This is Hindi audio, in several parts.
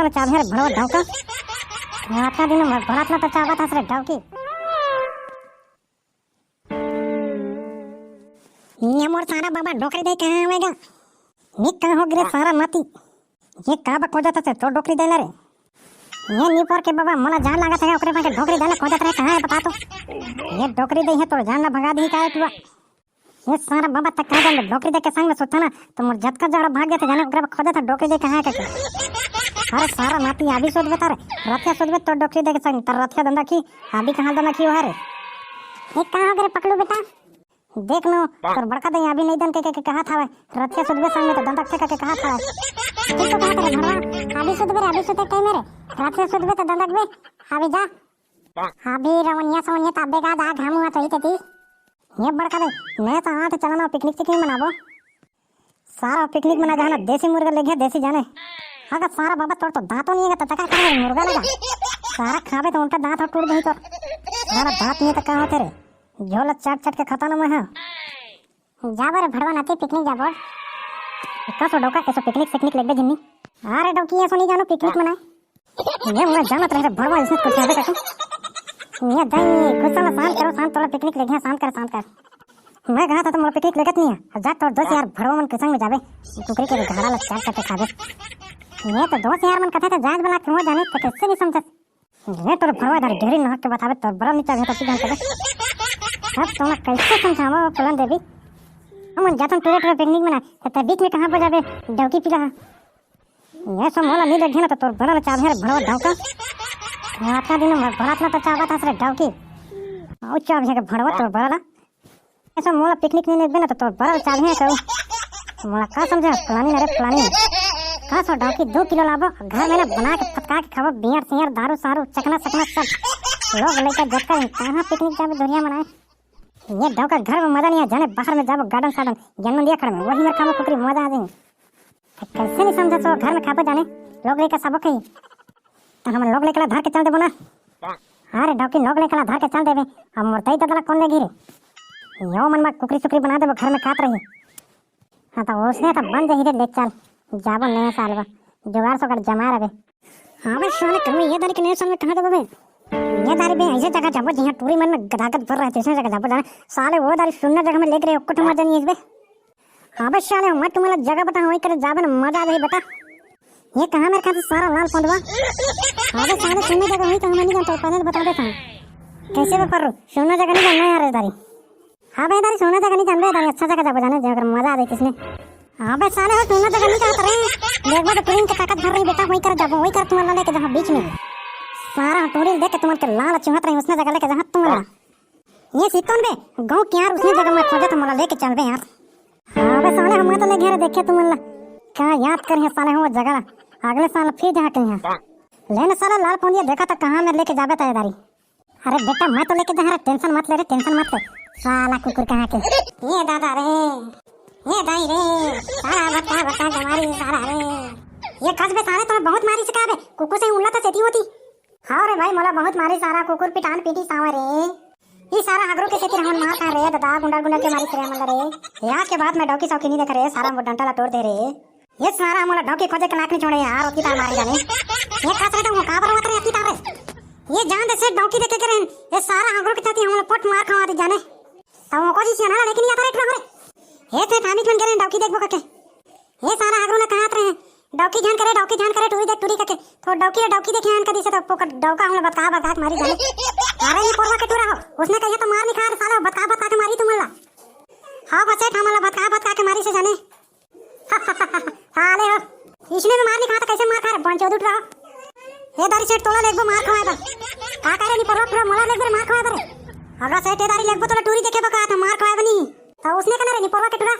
भरवाला चाबे रे भरवा ढौका रातला दिन भरातला तर चाबत हस रे ढौकी ये मोर सारा बाबा डोकरी दे कहां आवेगा निक कहां हो गरे सारा नाती ये का बा खोजत है तो डोकरी देला रे ये नीपर के बाबा मला जान लागत है ओकरे पाके डोकरी देला खोजत रहे कहां है बता तो ये डोकरी दे है तो जान ना भगा दी का तू ये सारा बाबा तक कहां जान डोकरी दे के संग में सोचा ना तो मोर झटका जड़ा भाग गया था जाने ओकरे खोजत है डोकरी दे कहां है के अरे सारा नाती आबी सोच बता रे रथिया सोच बे तो डोकरी दे के संग तर रथिया धंधा की आबी कहां धंधा की है रे ये कहां करे पकड़ू बेटा देख लो तोर बड़का दई अभी नहीं दन के कहा था रथिया सुधबे संग में तो दंडक से के कहा था तू तो कहा करे भरवा अभी सुधबे कह मेरे रथिया सुधबे तो दंडक बे अभी जा अभी रवनिया सोनिया तबे का जा घाम हुआ तो ही तेती ये बड़का दई मैं तो हां तो चलना पिकनिक मनाबो सारा पिकनिक मना जाना देसी मुर्गा ले गया देसी जाने अगर सारा बाबा तोड़ तो दांतों नहीं है तो तका करे मुर्गा लगा सारा खावे तो उनका दांत टूट गई तो सारा दांत नहीं तो कहां होते रे झोला चाट के खताना में है जाबर भड़वा नाते पिकनिक जाबो कसो डोका कैसो पिकनिक लेबे जिन्नी अरे डोकी ऐसो नहीं जानो पिकनिक मनाए ये मैं जानत रहे भड़वा इसने कुछ आवे का ये दई गुस्सा शांत करो शांत तोला पिकनिक ले गया शांत कर मैं कहा था तुम पिकनिक लेगत नहीं है जा तो दोस्त यार भड़वा मन के संग में जाबे कुकरी के घाड़ा लग चाट के खाबे ये तो दोस्त यार मन कथे तो जांच बना क्यों जाने तो कैसे नहीं समझत ये तो भड़वा इधर ढेरी नहक के बतावे तो बड़ा नीचा है तो जान के अब तुम कैसे समझावा प्लान देवी हम जातन टूरे पिकनिक मना तो बीच में कहां पर जाबे डौकी पिला ये सब मोला नहीं देखे ना तो तोर बड़ा चाब है भड़वा ढौका रातला दिन भरातला तो चाबत हस रे डौकी औ चाब है भड़वा तोर बड़ा ऐसा मोला पिकनिक नहीं देबे ना तो तोर बड़ा चाब है तो मोला का समझा प्लानिंग अरे प्लानिंग का सो डौकी 2 किलो लाबो घर में ना बना के फटका के खाबो बियर सियर दारू सारू चकना सकना सब लोग लेकर जटका कहां पिकनिक जाबे दुनिया मनाए ये डौका घर में मजा नहीं है जाने बाहर में जाबो गार्डन सार्डन जन्म दिया खड़े में वही में खाबो कुकरी मजा आ जाएंगे कैसे नहीं समझा सो घर में खाबो जाने लोग लेकर सबो कहीं तो हम लोग लेकर धर के चल देबो ना अरे डौकी लोग लेकर धर के चल देबे हम मोरतई तदला कौन ले घिरे यो मन में कुकरी सुकरी बना देबो घर में खात रही हां तो उसने तो बन जही रे ले चल जाबो नया साल बा जुगाड़ सो कर जमा रहे हां बे साले कल ये दारी के नए साल में कहां जाबो बे ये दारी बे ऐसे जगह जाबो जहां टूरी मन में गदागद भर रहे ऐसे जगह जाबो जाने साले वो दारी सुनने जगह में लेकर ओक्को ठमा जानी इसबे हां बे साले हम तुम्हारा जगह बता होई करे जाबे ना मजा आ जाई बेटा ये कहां मेरे खातिर सारा लाल पंडवा हां बे साले सुनने जगह होई तो हम नहीं जानते पहले बता देता कैसे बे पर सुनने जगह नहीं जानना यार दारी हां बे दारी सुनने जगह नहीं जानबे दारी अच्छा जगह जाबो जाने जगह मजा आ जाई किसने हां बे साले हो सुनने जगह नहीं चाहत रे देखबो तो ट्रेन के ताकत भर रही बेटा होई कर जाबो होई कर तुम्हारा लेके जहां बीच में सारा टोरी देख के तुम्हारे लाल चुहत रही उसने जगह लेके जहां तुम्हारा ये सीतोन बे गांव के यार उसने जगह में खोजे तो मला लेके चल बे यार हां बे साले हम तो ले घेरे देखे तुम्हारा क्या याद कर है साले हो जगह अगले साल फिर जहां कहीं लेने साला लाल पौंडिया देखा तो कहां में लेके जाबे तैयारी अरे बेटा मैं तो लेके जा रहा टेंशन मत ले रे टेंशन मत ले साला कुकुर कहां के ये दादा रे ये दाई रे सारा बता जमारी सारा रे ये कसबे सारे तो बहुत मारी सका बे कुकुर से उल्ला तो सेती होती हां रे भाई मोला बहुत मारी सारा कुकुर पिटान पीटी सावा रे ये सारा हगरो के सेती रहन मार खा रे दादा गुंडा के मारी करे मन रे यार के बाद मैं डौकी सौकी नहीं देख रे सारा डंटा ला तोड़ दे रे ये सारा मोला डौकी खोजे के नाक नहीं छोड़े यार ओकी तार मारे जाने ये कसरे तो का पर उतरे अती तार ये जान दे से डौकी देखे के रहन ये सारा हगरो के साथी हम पट मार खवा दी जाने तब को जी सियाना लेकिन या तर रे ये थे थानी ठन करे डौकी देखबो कके ये सारा हगरो ना कहात रहे डौकी जान करे टूरी कके तो डौकी देखे आन कदी से तो पोकट डौका हम बता मारी जाने अरे ये पोरवा के टूरा हो उसने कहिए तो मार नहीं खा साला बता के मारी तुमला हां बसे हमला बता के मारी से जाने साले हो इसने भी मार नहीं खा तो कैसे मार खा रे बन चौदुट रहो ये दारी सेट तोला लेगबो मार खवाए बा का करे नहीं पोरवा पूरा मोला लेगबो मार खवाए बरे अगर सेट ये दारी लेगबो तो टूरी देखे बका तो मार खवाए बनी तो उसने कना रे नहीं पोरवा के टूरा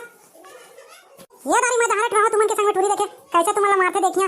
ये दारी मैं जहां रहो तुमन के संग में टूरी देखे कैसे तुम्हाला मारते देखिया